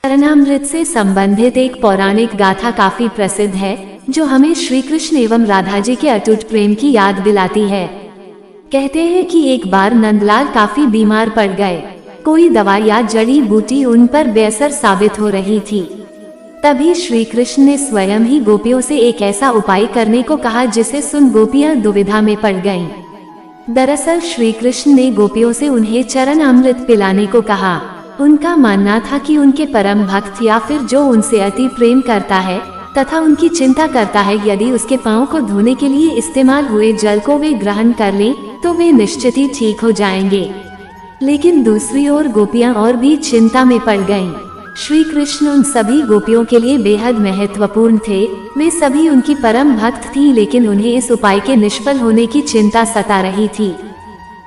चरणामृत से संबंधित एक पौराणिक गाथा काफी प्रसिद्ध है, जो हमें श्री कृष्ण एवं राधा जी के अटूट प्रेम की याद दिलाती है। कहते हैं कि एक बार नंदलाल काफी बीमार पड़ गए। कोई दवा या जड़ी बूटी उन पर बेअसर साबित हो रही थी। तभी श्री कृष्ण ने स्वयं ही गोपियों से एक ऐसा उपाय करने को कहा, जिसे सुन गोपियां दुविधा में पड़ गईं। दरअसल श्री कृष्ण ने गोपियों से उन्हें चरण अमृत पिलाने को कहा। उनका मानना था कि उनके परम भक्त या फिर जो उनसे अति प्रेम करता है तथा उनकी चिंता करता है, यदि उसके पांव को धोने के लिए इस्तेमाल हुए जल को वे ग्रहण कर लें तो वे निश्चित ही ठीक हो जाएंगे। लेकिन दूसरी ओर गोपियां और भी चिंता में पड़ गईं। श्री कृष्ण उन सभी गोपियों के लिए बेहद महत्वपूर्ण थे। वे सभी उनकी परम भक्त थी, लेकिन उन्हें इस उपाय के निष्फल होने की चिंता सता रही थी।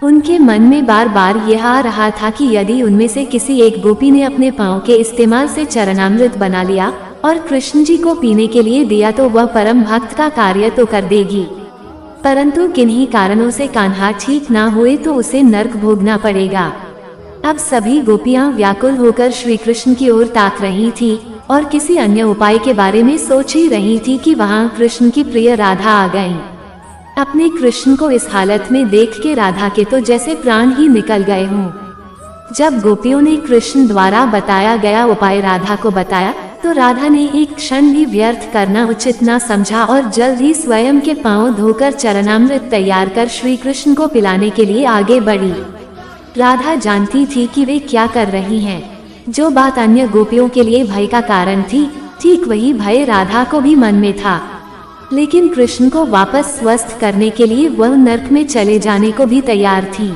उनके मन में बार बार यह आ रहा था कि यदि उनमें से किसी एक गोपी ने अपने पांव के इस्तेमाल से चरणामृत बना लिया और कृष्ण जी को पीने के लिए दिया तो वह परम भक्त का कार्य तो कर देगी, परंतु किन्हीं कारणों से कान्हा ठीक ना हुए तो उसे नरक भोगना पड़ेगा। अब सभी गोपियां व्याकुल होकर श्री कृष्ण की ओर ताक रही थी और किसी अन्य उपाय के बारे में सोच ही रही थी कि वहां कृष्ण की प्रिय राधा आ गईं। अपने कृष्ण को इस हालत में देख के राधा के तो जैसे प्राण ही निकल गए हों। जब गोपियों ने कृष्ण द्वारा बताया गया उपाय राधा को बताया तो राधा ने एक क्षण भी व्यर्थ करना उचित न समझा और जल्द ही स्वयं के पांव धोकर चरणामृत तैयार कर श्री कृष्ण को पिलाने के लिए आगे बढ़ी। राधा जानती थी कि वे क्या कर रही हैं। जो बात अन्य गोपियों के लिए भय का कारण थी, ठीक वही भय राधा को भी मन में था। लेकिन कृष्ण को वापस स्वस्थ करने के लिए वह नरक में चले जाने को भी तैयार थी।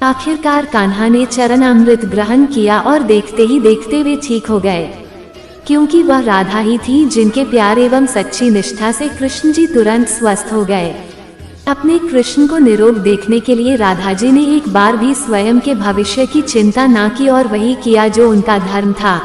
आखिरकार कान्हा ने चरणामृत ग्रहण किया और देखते ही देखते वे ठीक हो गए, क्योंकि वह राधा ही थी जिनके प्यार एवं सच्ची निष्ठा से कृष्ण जी तुरंत स्वस्थ हो गए। अपने कृष्ण को निरोग देखने के लिए राधा जी ने एक बार भी स्वयं के भविष्य की चिंता ना की और वही किया जो उनका धर्म था।